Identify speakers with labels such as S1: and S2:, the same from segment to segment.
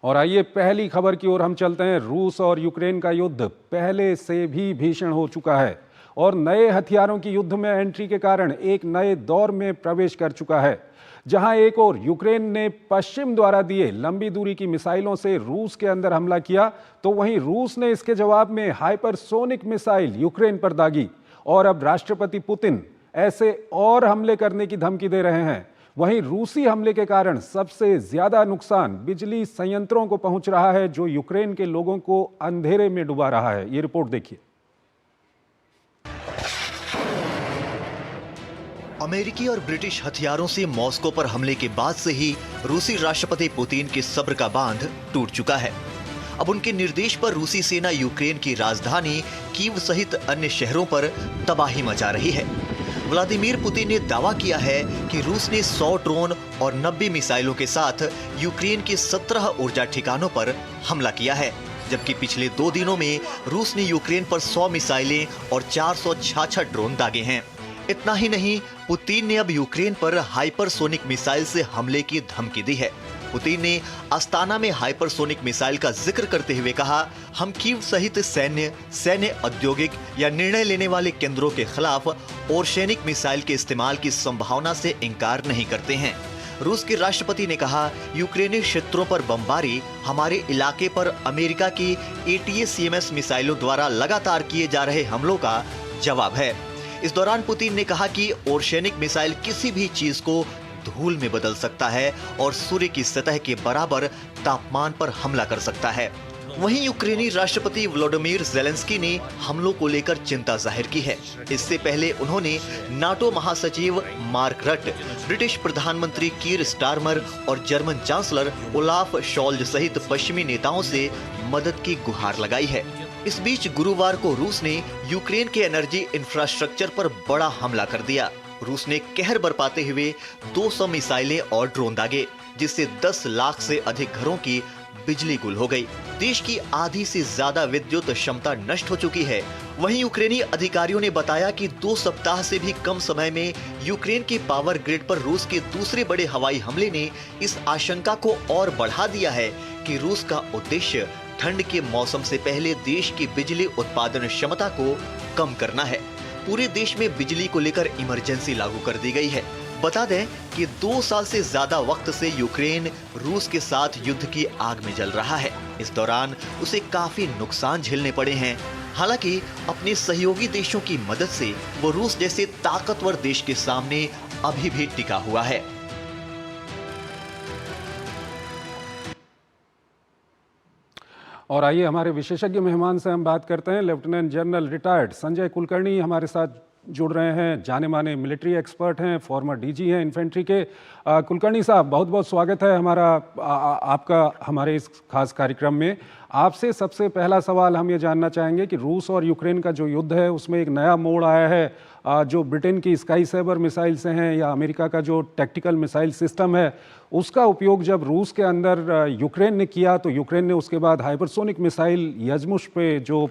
S1: और आइए पहली खबर की ओर हम चलते हैं। रूस और यूक्रेन का युद्ध पहले से भी भीषण हो चुका है और नए हथियारों की युद्ध में एंट्री के कारण एक नए दौर में प्रवेश कर चुका है। जहां एक और यूक्रेन ने पश्चिम द्वारा दिए लंबी दूरी की मिसाइलों से रूस के अंदर हमला किया, तो वहीं रूस ने इसके जवाब में हाइपरसोनिक मिसाइल यूक्रेन पर दागी और अब राष्ट्रपति पुतिन ऐसे और हमले करने की धमकी दे रहे हैं। वहीं रूसी हमले के कारण सबसे ज्यादा नुकसान बिजली संयंत्रों को पहुंच रहा है, जो यूक्रेन के लोगों को अंधेरे में डुबा रहा है। ये रिपोर्ट देखिए।
S2: अमेरिकी और ब्रिटिश हथियारों से मॉस्को पर हमले के बाद से ही रूसी राष्ट्रपति पुतिन के सब्र का बांध टूट चुका है। अब उनके निर्देश पर रूसी सेना यूक्रेन की राजधानी कीव सहित अन्य शहरों पर तबाही मचा रही है। व्लादिमीर पुतिन ने दावा किया है कि रूस ने 100 ड्रोन और 90 मिसाइलों के साथ यूक्रेन के 17 ऊर्जा ठिकानों पर हमला किया है, जबकि पिछले 2 दिनों में रूस ने यूक्रेन पर 100 मिसाइलें और 466 ड्रोन दागे हैं। इतना ही नहीं, पुतिन ने अब यूक्रेन पर हाइपरसोनिक मिसाइल से हमले की धमकी दी है। पुतिन ने अस्ताना में हाइपरसोनिक मिसाइल का जिक्र करते हुए कहा, हम कीव सहित सैन्य औद्योगिक या निर्णय लेने वाले केंद्रों के खिलाफ ओरशेनिक मिसाइल के इस्तेमाल की संभावना से इनकार नहीं करते हैं। रूस के राष्ट्रपति ने कहा, यूक्रेनी क्षेत्रों पर बमबारी हमारे इलाके पर अमेरिका की ATACMS मिसाइलों द्वारा लगातार किए जा रहे हमलों का जवाब है। इस दौरान पुतिन ने कहा कि ओरशेनिक मिसाइल किसी भी चीज को धूल में बदल सकता है और सूर्य की सतह के बराबर तापमान पर हमला कर सकता है। वहीं यूक्रेनी राष्ट्रपति वोलोडिमीर ज़ेलेंस्की ने हमलों को लेकर चिंता जाहिर की है। इससे पहले उन्होंने नाटो महासचिव मार्क रट, ब्रिटिश प्रधानमंत्री कीर स्टारमर और जर्मन चांसलर ओलाफ शॉल्ज सहित पश्चिमी नेताओं से मदद की गुहार लगाई है। इस बीच गुरुवार को रूस ने यूक्रेन के एनर्जी इंफ्रास्ट्रक्चर पर बड़ा हमला कर दिया। रूस ने कहर बरपाते हुए 200 मिसाइलें और ड्रोन दागे, जिससे 10 लाख से अधिक घरों की बिजली गुल हो गई। देश की आधी से ज्यादा विद्युत क्षमता नष्ट हो चुकी है। वहीं यूक्रेनी अधिकारियों ने बताया कि 2 सप्ताह से भी कम समय में यूक्रेन के पावर ग्रिड पर रूस के दूसरे बड़े हवाई हमले ने इस आशंका को और बढ़ा दिया है कि रूस का उद्देश्य ठंड के मौसम से पहले देश की बिजली उत्पादन क्षमता को कम करना है। पूरे देश में बिजली को लेकर इमरजेंसी लागू कर दी गई है। बता दें कि 2 साल से ज्यादा वक्त से यूक्रेन रूस के साथ युद्ध की आग में जल रहा है। इस दौरान उसे काफी नुकसान झेलने पड़े हैं। हालांकि अपने सहयोगी देशों की मदद से वो रूस जैसे ताकतवर देश के सामने अभी भी टिका हुआ है।
S1: और आइए हमारे विशेषज्ञ मेहमान से हम बात करते हैं। Lieutenant general retired Sanjay Kulkarni हमारे साथ जुड़ रहे हैं। जाने माने मिलिट्री एक्सपर्ट हैं, फॉर्मर DG हैं इन्फेंट्री के। कुलकर्णी साहब, बहुत बहुत स्वागत है आपका हमारे इस खास कार्यक्रम में। आपसे सबसे पहला सवाल हम ये जानना चाहेंगे कि रूस और यूक्रेन का जो युद्ध है उसमें एक नया मोड़ आया है। जो ब्रिटेन की स्काई सेबर मिसाइल से हैं या अमेरिका का जो टैक्टिकल मिसाइल सिस्टम है, उसका उपयोग जब रूस के अंदर यूक्रेन ने किया तो यूक्रेन ने उसके बाद हाइपरसोनिक मिसाइल यजमुश पे जो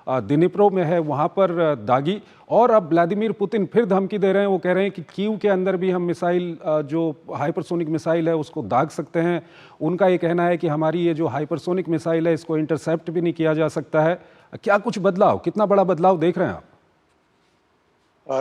S1: दिनिप्रो में है वहाँ पर दागी। और अब व्लादिमीर पुतिन फिर धमकी दे रहे हैं। वो कह रहे हैं कि कीव के अंदर भी हम मिसाइल जो हाइपरसोनिक मिसाइल है उसको दाग सकते हैं। उनका ये कहना है कि हमारी ये जो हाइपरसोनिक मिसाइल है इसको इंटरसेप्ट भी नहीं किया जा सकता है। क्या कुछ बदलाव, कितना बड़ा बदलाव देख रहे हैं आप?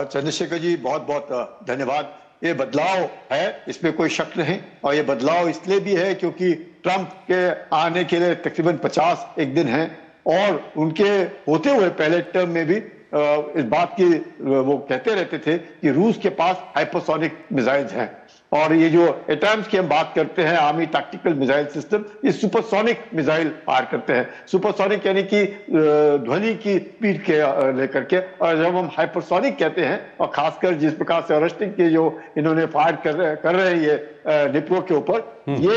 S3: चंद्रशेखर जी, बहुत बहुत धन्यवाद। ये बदलाव है, इसमें कोई शक नहीं। और ये बदलाव इसलिए भी है क्योंकि ट्रंप के आने के लिए तकरीबन 51 दिन हैं और उनके होते हुए पहले टर्म में भी इस बात की वो कहते रहते थे कि रूस के पास हाइपरसोनिक मिसाइल्स हैं। और ये जो एटम्स की हम बात करते हैं, आर्मी टैक्टिकल मिसाइल सिस्टम, ये सुपरसोनिक मिसाइल फायर करते हैं। सुपरसोनिक यानी कि ध्वनि की स्पीड के लेकर के। और जब हम हाइपरसोनिक कहते हैं, और खासकर जिस प्रकार से अरेस्टिंग के जो इन्होंने फायर कर रहे हैं ये डिप्रो के ऊपर, ये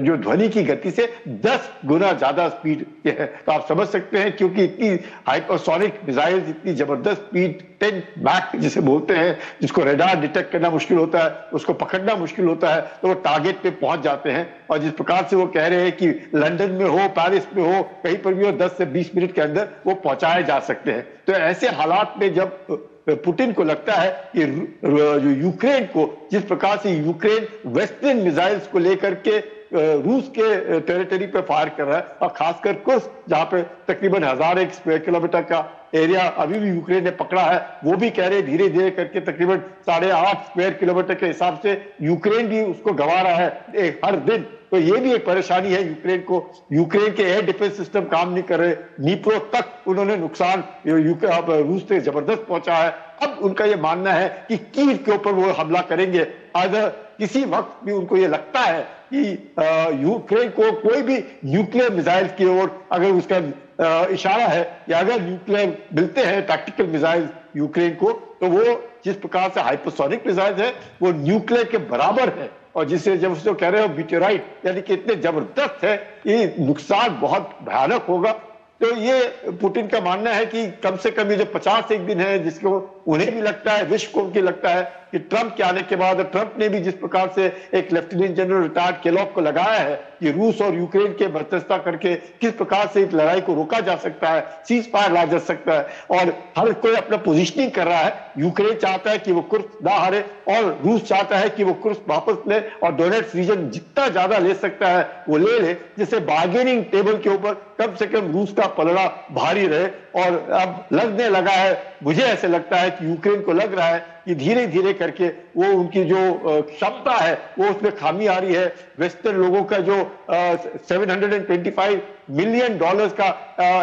S3: जो ध्वनि की गति से 10 गुना ज्यादा स्पीड के है। तो आप समझ सकते हैं, क्योंकि इतनी हाइपरसोनिक मिसाइल, इतनी जबरदस्त स्पीड, 10 मैक जिसे बोलते हैं, जिसको रेडार डिटेक्ट करना मुश्किल होता है, उसको पकड़ना मुश्किल होता है, तो वो टारगेट पे पहुंच जाते हैं। और जिस प्रकार से वो कह रहे हैं कि लंदन में हो, पेरिस में हो, कहीं पर भी हो, 10 से 20 मिनट के अंदर वो पहुंचाए जा सकते हैं। तो ऐसे हालात में जब पुतिन को लगता है कि जो यूक्रेन को, जिस प्रकार से यूक्रेन वेस्टर्न मिसाइल्स को लेकर के रूस के टेरिटरी पे फायर कर रहा है, और खासकर कुर्स्क जहां पे तकरीबन 1001 स्क्वायर किलोमीटर का एरिया अभी भी यूक्रेन ने पकड़ा है, वो भी कह रहे धीरे धीरे करके तकरीबन 8.5 स्क्वायर किलोमीटर के हिसाब से यूक्रेन भी उसको गंवा रहा है हर दिन। तो ये भी एक परेशानी है यूक्रेन को। यूक्रेन के एयर डिफेंस सिस्टम काम नहीं कर रहे, नीप्रो तक उन्होंने नुकसान रूस से जबरदस्त पहुंचा है। अब उनका ये मानना है कि कीव के ऊपर वो हमला करेंगे। अगर किसी वक्त भी उनको ये लगता है कि यूक्रेन को कोई भी न्यूक्लियर मिसाइल की ओर अगर उसका इशारा है, या अगर न्यूक्लियर मिलते हैं टैक्टिकल मिसाइल यूक्रेन को, तो वो जिस प्रकार से हाइपरसोनिक मिसाइल है वो न्यूक्लियर के बराबर है, और जिसे जब उसको कह रहे हो मीटेराइट, यानी कि इतने जबरदस्त है, ये नुकसान बहुत भयानक होगा। तो ये पुतिन का मानना है कि कम से कम ये जो 51 दिन है, जिसको उन्हें भी लगता है, विश्व को भी लगता है कि ट्रंप के आने के बाद, ट्रंप ने भी जिस प्रकार से एक लेफ्टिनेंट जनरल रिटायर्ड केलॉग को लगाया है कि रूस और यूक्रेन के मध्यस्थता करके किस प्रकार से इस लड़ाई को रोका जा सकता है, सीज फायर ला जा सकता है, और हर कोई अपना पोजिशनिंग कर रहा है। यूक्रेन चाहता है कि वो कुर्स्क ना हारे, और रूस चाहता है कि वो कुर्स्क वापस ले, और डोनेट्स रीजन जितना ज्यादा ले सकता है वो ले ले, जिससे बार्गेनिंग टेबल के ऊपर कम से कम रूस का पलड़ा भारी रहे। और अब लगने लगा है, मुझे ऐसे लगता है कि यूक्रेन को लग रहा है कि धीरे धीरे करके वो उनकी जो क्षमता है वो उसमें खामी आ रही है। वेस्टर्न लोगों का जो $725 मिलियन का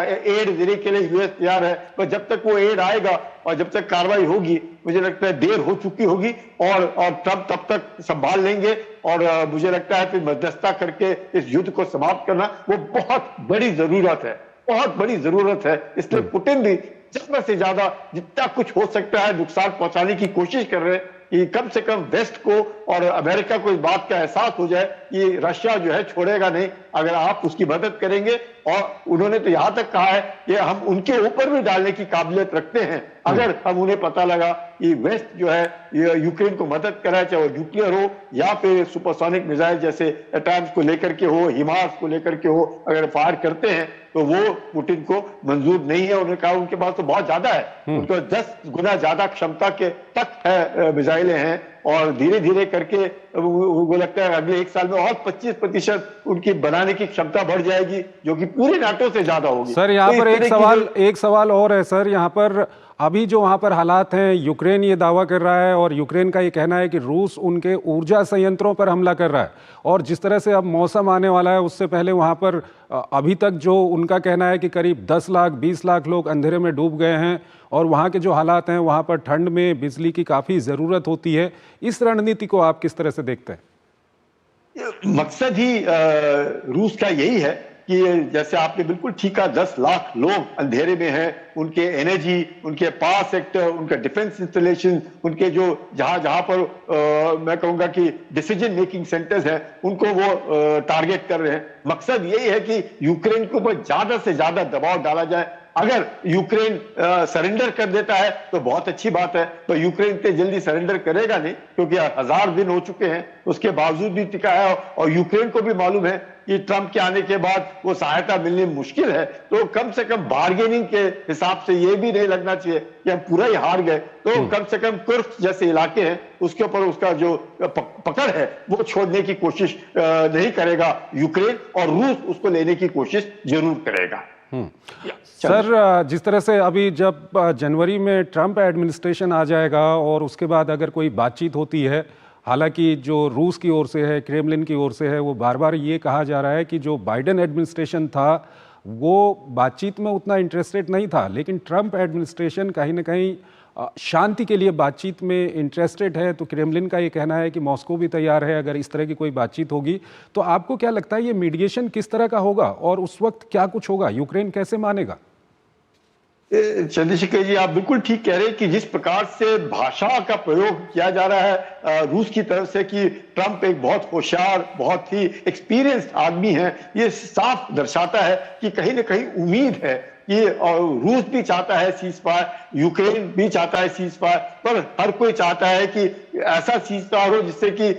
S3: एड देने के लिए यूएस तैयार है, पर जब तक वो एड आएगा और जब तक कार्रवाई होगी, मुझे लगता है देर हो चुकी होगी, और ट्रंप तब तक संभाल लेंगे। और मुझे लगता है कि मध्यस्थता करके इस युद्ध को समाप्त करना वो बहुत बड़ी जरूरत है, बहुत बड़ी जरूरत है। इसलिए पुतिन भी ज्यादा से ज्यादा जितना कुछ हो सकता है नुकसान पहुंचाने की कोशिश कर रहे हैं, कि कम से कम वेस्ट को और अमेरिका को इस बात का एहसास हो जाए कि रशिया जो है छोड़ेगा नहीं अगर आप उसकी मदद करेंगे। और उन्होंने तो यहां तक कहा है कि हम उनके ऊपर भी डालने की काबिलियत रखते हैं, अगर हम उन्हें पता लगा कि वेस्ट जो है यूक्रेन को मदद कराए, चाहे वो न्यूक्लियर हो या फिर सुपरसोनिक मिसाइल जैसे एटम्स को लेकर के हो, हिमार्स को लेकर के हो, अगर फायर करते हैं तो वो पुतिन को मंजूर नहीं है। उन्होंने कहा उनके पास तो बहुत ज्यादा है, उनको 10 गुना ज्यादा क्षमता के तक है मिसाइलें हैं, और धीरे धीरे करके वो लगता है अगले 1 साल में और 25% उनकी बनाने की क्षमता बढ़ जाएगी, जो कि पूरे नाटो से ज्यादा होगी।
S1: सर यहाँ पर एक सवाल और है सर, यहाँ पर अभी जो वहाँ पर हालात हैं, यूक्रेन ये दावा कर रहा है और यूक्रेन का ये कहना है कि रूस उनके ऊर्जा संयंत्रों पर हमला कर रहा है, और जिस तरह से अब मौसम आने वाला है उससे पहले वहाँ पर अभी तक जो उनका कहना है कि करीब 10 लाख 20 लाख लोग अंधेरे में डूब गए हैं, और वहाँ के जो हालात हैं वहाँ पर ठंड में बिजली की काफ़ी ज़रूरत होती है। इस रणनीति को आप किस तरह से देखते हैं?
S3: मकसद ही रूस का यही है कि जैसे आपने बिल्कुल ठीक कहा, 10 लाख लोग अंधेरे में हैं, उनके एनर्जी, उनके पावर सेक्टर, उनका डिफेंस इंस्टॉलेशन, उनके जो जहां पर मैं कहूंगा कि डिसीजन मेकिंग सेंटर्स हैं, उनको वो टारगेट कर रहे हैं। मकसद यही है कि यूक्रेन के ऊपर ज्यादा से ज्यादा दबाव डाला जाए। अगर यूक्रेन सरेंडर कर देता है तो बहुत अच्छी बात है, तो यूक्रेन इतने जल्दी सरेंडर करेगा नहीं, क्योंकि 1000 दिन हो चुके हैं, उसके बावजूद भी टिका है, और यूक्रेन को भी मालूम है कि ट्रंप के आने के बाद वो सहायता मिलनी मुश्किल है। तो कम से कम बार्गेनिंग के हिसाब से ये भी नहीं लगना चाहिए कि हम पूरा ही हार गए, तो कम से कम कुर्स्क जैसे इलाके हैं उसके ऊपर उसका जो पकड़ है वो छोड़ने की कोशिश नहीं करेगा यूक्रेन, और रूस उसको लेने की कोशिश जरूर करेगा।
S1: सर, जिस तरह से अभी जब जनवरी में ट्रंप एडमिनिस्ट्रेशन आ जाएगा और उसके बाद अगर कोई बातचीत होती है, हालांकि जो रूस की ओर से है, क्रेमलिन की ओर से है, वो बार बार ये कहा जा रहा है कि जो बाइडेन एडमिनिस्ट्रेशन था वो बातचीत में उतना इंटरेस्टेड नहीं था, लेकिन ट्रंप एडमिनिस्ट्रेशन कहीं ना कहीं शांति के लिए बातचीत में इंटरेस्टेड है। तो क्रेमलिन का ये कहना है कि मॉस्को भी तैयार है अगर इस तरह की कोई बातचीत होगी। तो आपको क्या लगता है ये मीडिएशन किस तरह का होगा और उस वक्त क्या कुछ होगा, यूक्रेन कैसे मानेगा?
S3: चंद्रशेखर जी, आप बिल्कुल ठीक कह रहे हैं कि जिस प्रकार से भाषा का प्रयोग किया जा रहा है रूस की तरफ से कि ट्रंप एक बहुत होशियार, बहुत ही एक्सपीरियंस्ड आदमी है, ये साफ दर्शाता है कि कहीं ना कहीं उम्मीद है कि रूस भी चाहता है सीज फायर, यूक्रेन भी चाहता है सीज फायर, पर हर कोई चाहता है कि ऐसा सीज फायर हो जिससे कि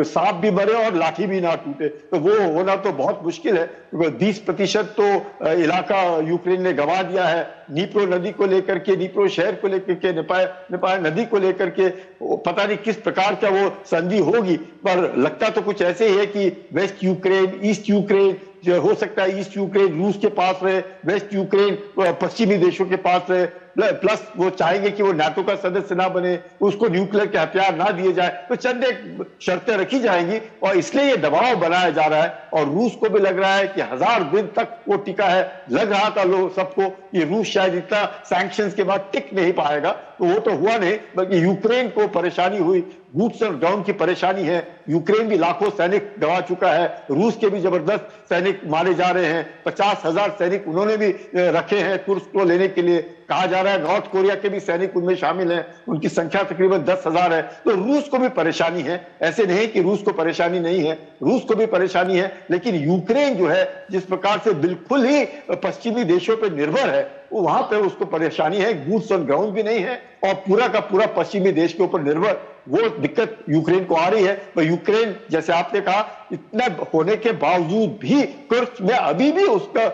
S3: सांप भी मरे और लाठी भी ना टूटे। तो वो होना तो बहुत मुश्किल है, क्योंकि 20% तो इलाका यूक्रेन ने गंवा दिया है। नीप्रो नदी को लेकर के, नीप्रो शहर को लेकर के, निपाय नदी को लेकर के पता नहीं किस प्रकार का वो संधि होगी, पर लगता तो कुछ ऐसे ही है कि वेस्ट यूक्रेन, ईस्ट यूक्रेन, जो हो सकता है ईस्ट यूक्रेन रूस के पास रहे, वेस्ट यूक्रेन पश्चिमी देशों के पास रहे, प्लस वो चाहेंगे कि वो नाटो का सदस्य ना बने, उसको न्यूक्लियर के हथियार ना दिए जाए, तो चंद एक शर्तें रखी जाएंगी और इसलिए ये दबाव बनाया जा रहा है। और रूस को भी लग रहा है कि 1000 दिन तक वो टिका है। लग रहा था लोग सबको कि रूस शायद इतना सैंक्शंस के बाद टिक नहीं पाएगा, तो वो तो हुआ नहीं, बल्कि यूक्रेन को परेशानी हुई, बूट्स ऑन ग्राउंड की परेशानी है। यूक्रेन भी लाखों सैनिक गंवा चुका है, रूस के भी जबरदस्त सैनिक मारे जा रहे हैं, 50,000 सैनिक उन्होंने भी रखे हैं कुर्स्क को लेने के लिए। कहा जा रहा है नॉर्थ कोरिया के भी सैनिक उनमें शामिल हैं, उनकी संख्या तकरीबन 10,000 है। तो रूस को भी परेशानी है, ऐसे नहीं कि रूस को परेशानी नहीं है, रूस को भी परेशानी है, लेकिन यूक्रेन जो है जिस प्रकार से बिल्कुल ही पश्चिमी देशों पर निर्भर है, वो वहां पे उसको परेशानी है, बूट्स ऑन ग्राउंड भी नहीं है और पूरा का पूरा पश्चिमी देश के ऊपर निर्भर, वो दिक्कत यूक्रेन को आ रही है। पर यूक्रेन जैसे आपने कहा, इतना होने के बावजूद भी कुर्स्क में अभी भी उसने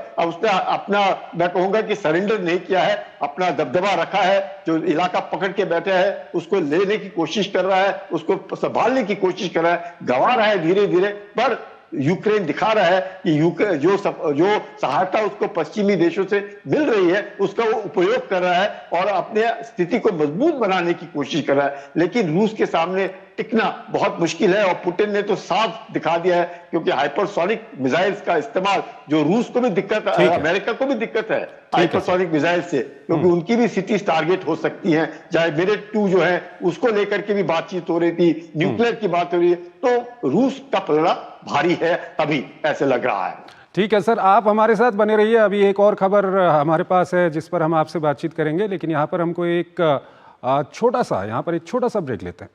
S3: अपना, मैं कहूंगा कि सरेंडर नहीं किया है, अपना दबदबा रखा है। जो इलाका पकड़ के बैठा है उसको लेने की कोशिश कर रहा है, उसको संभालने की कोशिश कर रहा है, गंवा रहा है धीरे धीरे, पर यूक्रेन दिखा रहा है कि जो सहायता उसको पश्चिमी देशों से मिल रही है उसका वो उपयोग कर रहा है और अपने स्थिति को मजबूत बनाने की कोशिश कर रहा है। लेकिन रूस के सामने टिकना बहुत मुश्किल है और पुतिन ने तो साफ दिखा दिया है, क्योंकि हाइपरसोनिक मिसाइल्स का इस्तेमाल जो रूस को भी दिक्कत है, अमेरिका को भी दिक्कत है हाइपरसोनिक मिसाइल से, क्योंकि उनकी भी सिटीज टारगेट हो सकती हैं। चाहे मिरेट 2 जो है उसको लेकर के भी बातचीत हो रही थी, न्यूक्लियर की बात हो रही है, तो रूस का पलड़ा भारी है अभी, ऐसे लग रहा है।
S1: ठीक है सर, आप हमारे साथ बने रहिए। अभी एक और खबर हमारे पास है जिस पर हम आपसे बातचीत करेंगे, लेकिन यहाँ पर हमको एक छोटा सा ब्रेक लेते हैं।